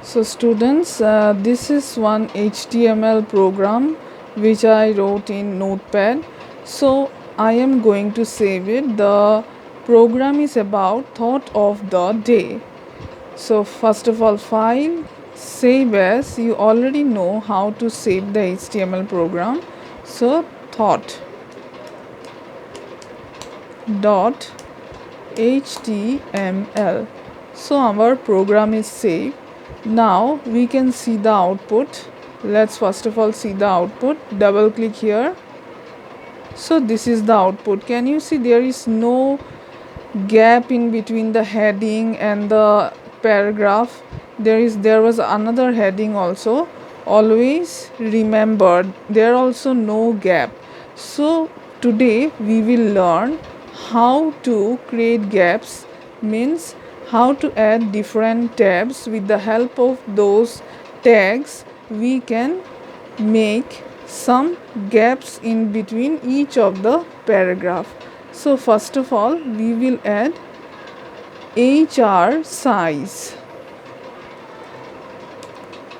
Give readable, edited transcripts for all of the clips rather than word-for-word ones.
So students, this is one HTML program which I wrote in Notepad. So I am going to save it. The program is about thought of the day. So first of all, file, save as. You already know how to save the HTML program. So thought dot html. So our program is saved. Now we can see the output. Let's first of all see the output. Double click here. So this is the output. Can you see there is no gap in between the heading and the paragraph? There was another heading also. Always remember there also no gap. So today we will learn how to create gaps, means how to add different tabs. With the help of those tags we can make some gaps in between each of the paragraph. So first of all we will add HR size,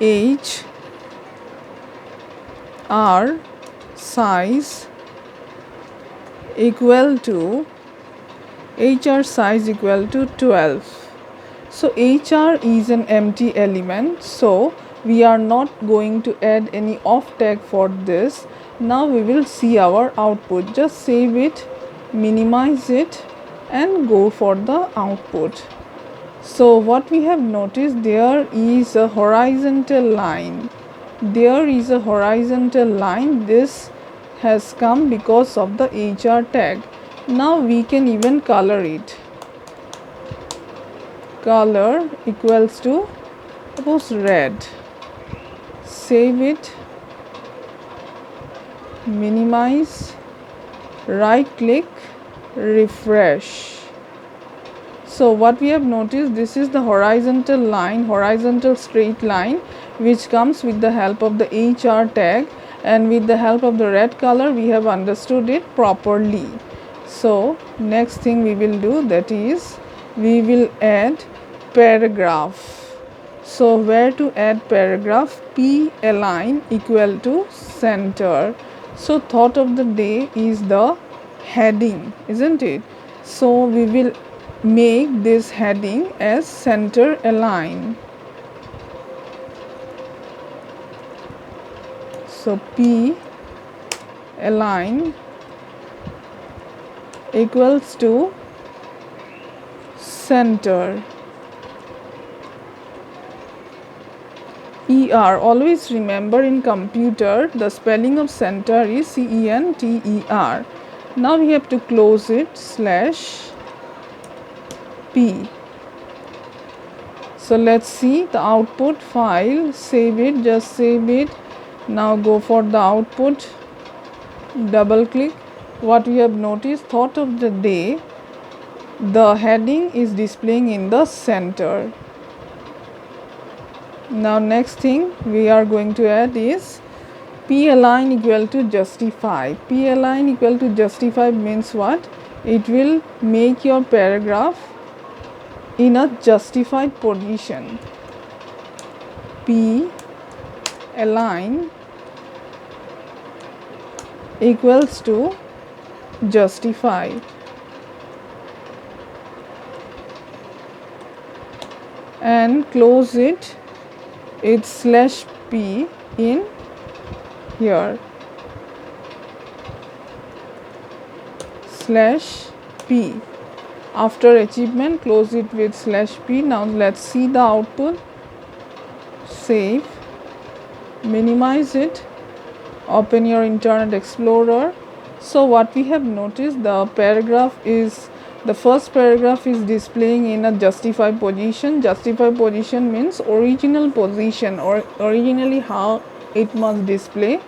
HR size equal to HR size equal to 12. So HR is an empty element, so we are not going to add any off tag for this. Now we will see our output. Just save it, minimize it and go for the output. So what we have noticed, there is a horizontal line. There is a horizontal line. This has come because of the HR tag. Now we can even color it. Color equals to suppose red. Save it, minimize, right click, refresh. So what we have noticed, this is the horizontal line, horizontal straight line which comes with the help of the HR tag, and with the help of the red color we have understood it properly. So next thing we will do, that is we will add paragraph. So where to add paragraph? P align equal to center. So thought of the day is the heading, isn't it? So we will make this heading as center align. So P align equals to center. ER, always remember in computer the spelling of center is CENTER. Now we have to close it, slash P. So let's see the output. File, save it, just save it. Now go for the output, double click. What we have noticed, thought of the day, the heading is displaying in the center. Now next thing we are going to add is P align equal to justify. P align equal to justify means what? It will make your paragraph in a justified position. P align equals to justify. And close it, it's slash P in here, slash P. After achievement, close it with slash P. Now let's see the output. Save, minimize it, open your Internet Explorer. So what we have noticed, the first paragraph is displaying in a justified position. Justified position means original position, or originally how it must display.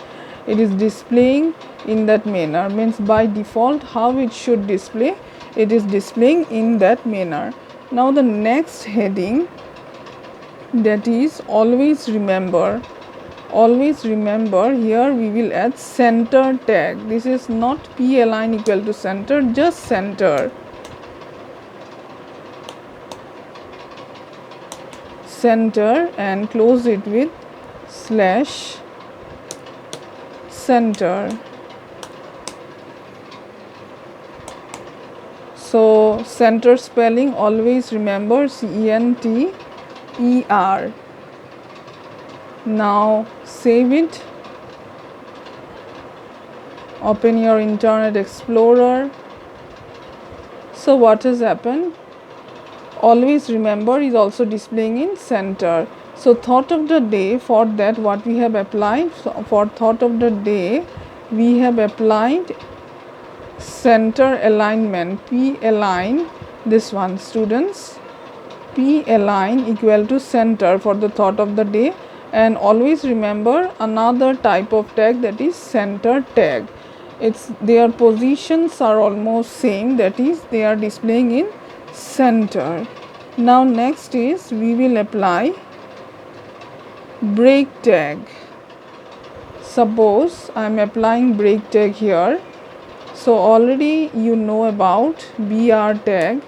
It is displaying in that manner, means by default how it should display, it is displaying in that manner. Now the next heading, that is always remember. Always remember, here we will add center tag. This is not P align equal to center, just center. center and close it with slash center. So center spelling, always remember CENTER. Now save it. Open your Internet Explorer. So what has happened? Always remember is also displaying in center. So thought of the day, for that what we have applied, for thought of the day we have applied center alignment, P align, this one students, P align equal to center for the thought of the day. And always remember another type of tag, that is center tag. It's their positions are almost same, that is they are displaying in center. Now next is we will apply break tag. Suppose I am applying break tag here. So already you know about BR tag,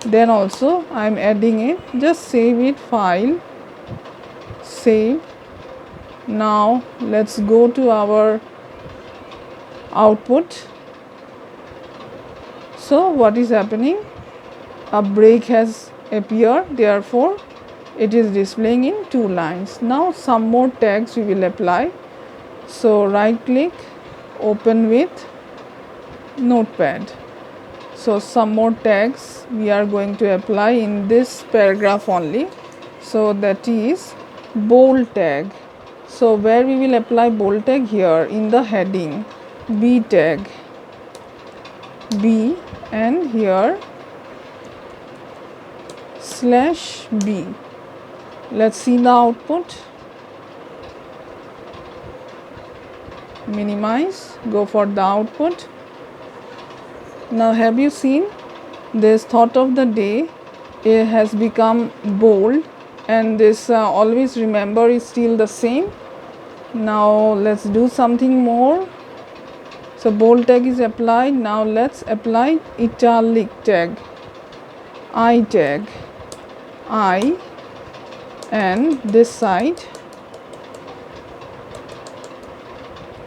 then also I am adding it. Just save it, file, save. Now let's go to our output. So what is happening? A break has appeared, therefore it is displaying in 2 lines. Now some more tags we will apply. So right click, open with Notepad. So some more tags we are going to apply in this paragraph only. So that is bold tag. So where we will apply bold tag? Here in the heading, B tag, B, and here slash B. Let's see the output. Minimize, go for the output. Now have you seen this thought of the day, it has become bold, and this always remember is still the same. Now let's do something more. So bold tag is applied. Now let's apply italic tag, I tag, I, and this side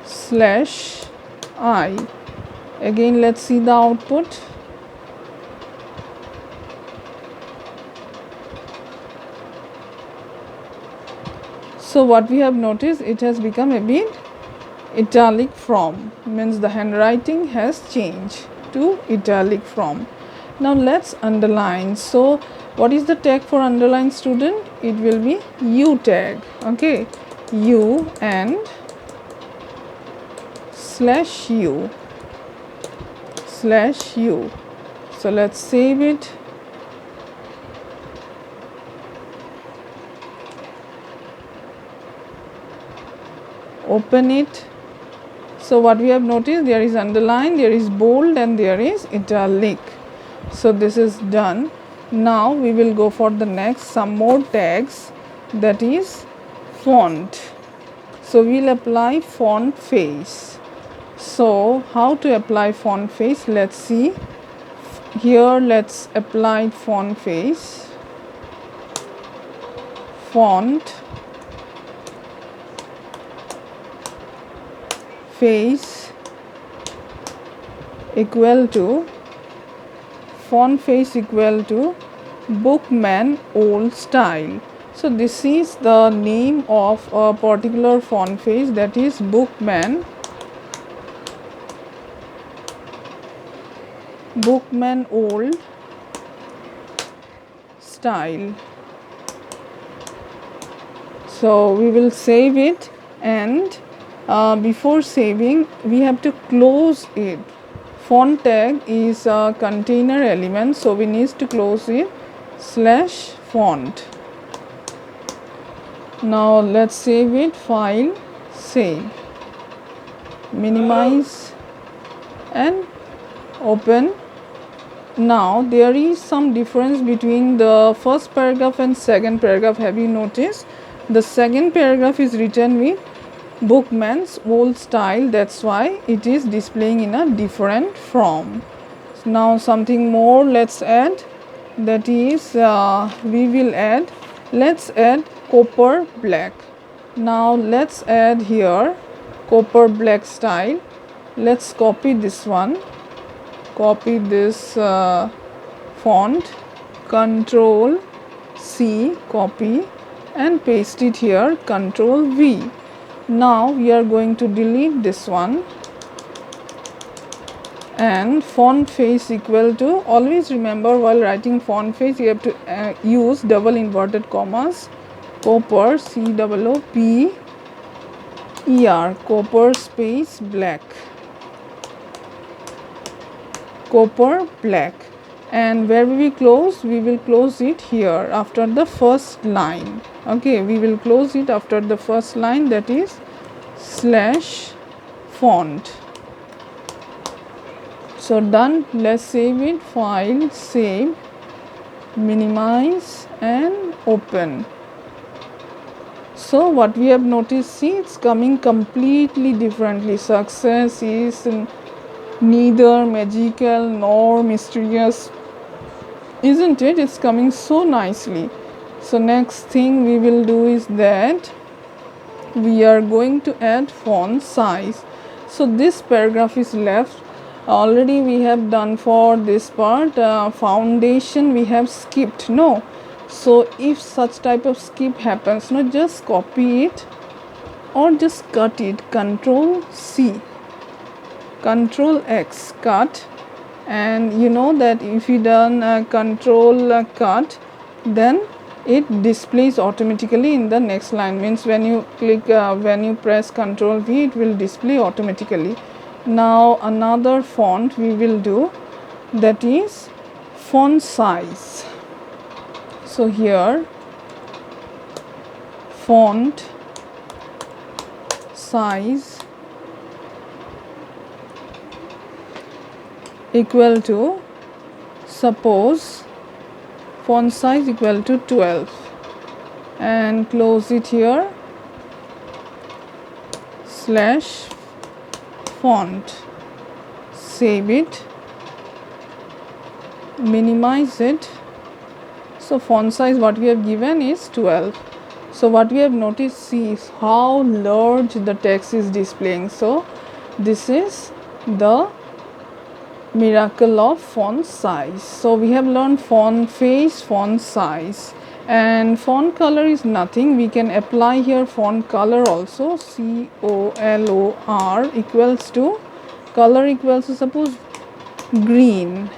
slash I. Again let's see the output. So what we have noticed, it has become a bit italic from, means the handwriting has changed to italic from. Now let's underline. So what is the tag for underline, student? It will be U tag. Okay, U and slash U, slash U. So let's save it. Open it. So what we have noticed, there is underline, there is bold, and there is italic. So this is done. Now we will go for the next, some more tags, that is font. So we will apply font face. So how to apply font face? Let's see. Here let's apply font face. Font face equal to, font face equal to Bookman Old Style. So this is the name of a particular font face, that is Bookman Old Style. So we will save it, and before saving we have to close it. Font tag is a container element, so we need to close it, slash font. Now let's save it, file, save, minimize and open. Now there is some difference between the first paragraph and second paragraph. Have you noticed? The second paragraph is written with Bookman's Old Style, that's why it is displaying in a different form. Now something more let's add, that is we will add let's add copper black. Now let's add here copper black style. Let's copy this one, copy this font, Control C, copy, and paste it here, Control V. Now we are going to delete this one, and font face equal to, always remember while writing font face you have to use double inverted commas, copper, COOPER, copper space black, copper black. And where we will close it here after the first line. Okay, we will close it after the first line, that is /font. So done. Let's save it, file, save, minimize and open. So what we have noticed, see, it's coming completely differently. Success is neither magical nor mysterious, isn't it? It's coming so nicely. So next thing we will do is that we are going to add font size. So this paragraph is left. Already we have done for this part. Foundation we have skipped, no. So if such type of skip happens, no, just copy it or just cut it, Control C, Control X, cut. And you know that if you done control cut, then it displays automatically in the next line. Means when you click, when you press Control V, it will display automatically. Now another font we will do, that is font size. So here font size equal to, suppose font size equal to 12, and close it here, /font, save it, minimize it. So font size what we have given is 12. So what we have noticed, see how large the text is displaying. So this is the miracle of font size. So we have learned font face, font size, and font color is nothing. We can apply here font color also, COLOR equals to, color equals to, suppose green.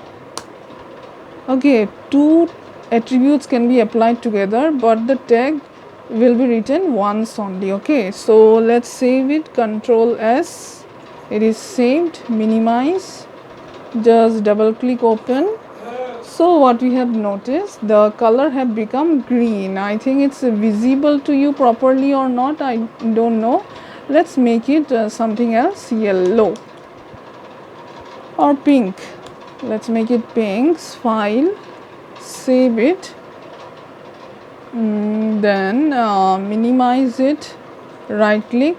Okay, two attributes can be applied together, but the tag will be written once only. Okay, so let's save it, Control S, it is saved, minimize, just double click, open. So what we have noticed, the color have become green. I think it's visible to you properly or not, I don't know. Let's make it something else, yellow or pink. Let's make it pink, file, save it, then minimize it, right click,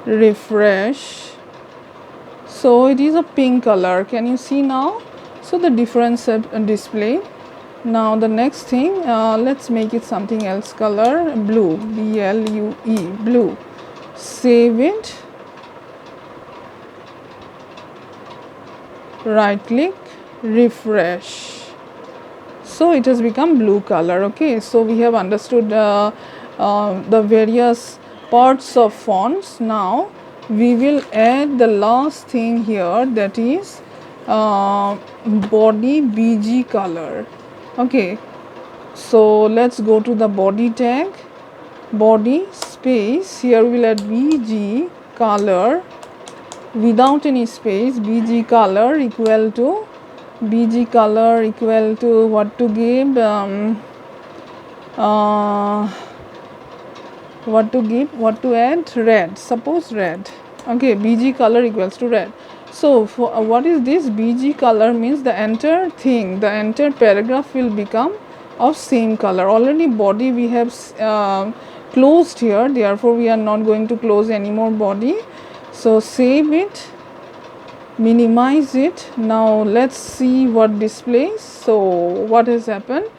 refresh. So it is a pink color, can you see now? So the difference display. Now the next thing, let's make it something else color, blue, BLUE, blue, save it, right click, refresh. So it has become blue color. Okay, so we have understood the various parts of fonts. Now we will add the last thing here, that is body BG color. Okay, so let's go to the body tag, body space, here we will add BG color without any space, BG color equal to, BG color equal to what to give, what to add, red, suppose red. Okay, BG color equals to red. So for, what is this BG color means, the entire thing, the entire paragraph will become of same color. Already body we have closed here, therefore we are not going to close any more body. So save it, minimize it. Now let's see what displays. So what has happened,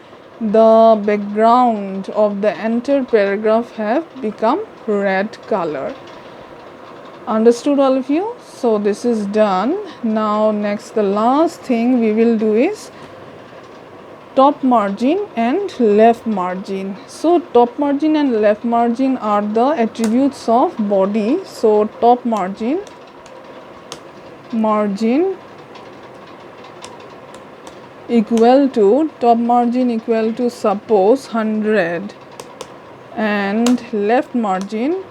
the background of the entire paragraph have become red color. Understood all of you? So this is done. Now next, the last thing we will do is top margin and left margin. So top margin and left margin are the attributes of body. So top margin equal to, top margin equal to, suppose 100, and left margin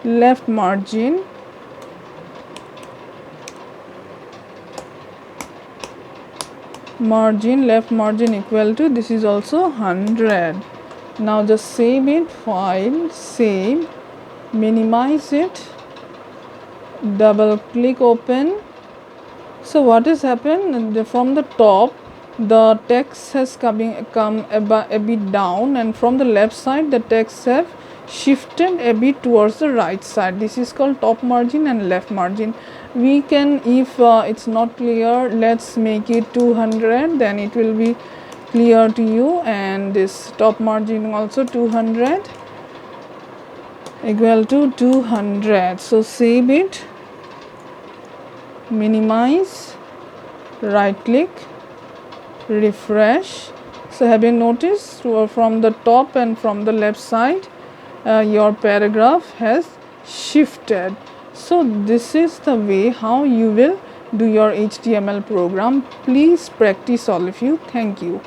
left margin equal to, this is also 100. Now just save it, file, save, minimize it, double click, open. So what has happened, from the top the text has come a bit down, and from the left side the text have shifted a bit towards the right side. This is called top margin and left margin. We can, if it's not clear, let's make it 200, then it will be clear to you. And this top margin also 200 equal to 200. So save it, minimize, right click, refresh. So have you noticed, from the top and from the left side your paragraph has shifted. So this is the way how you will do your HTML program. Please practice all of you. Thank you.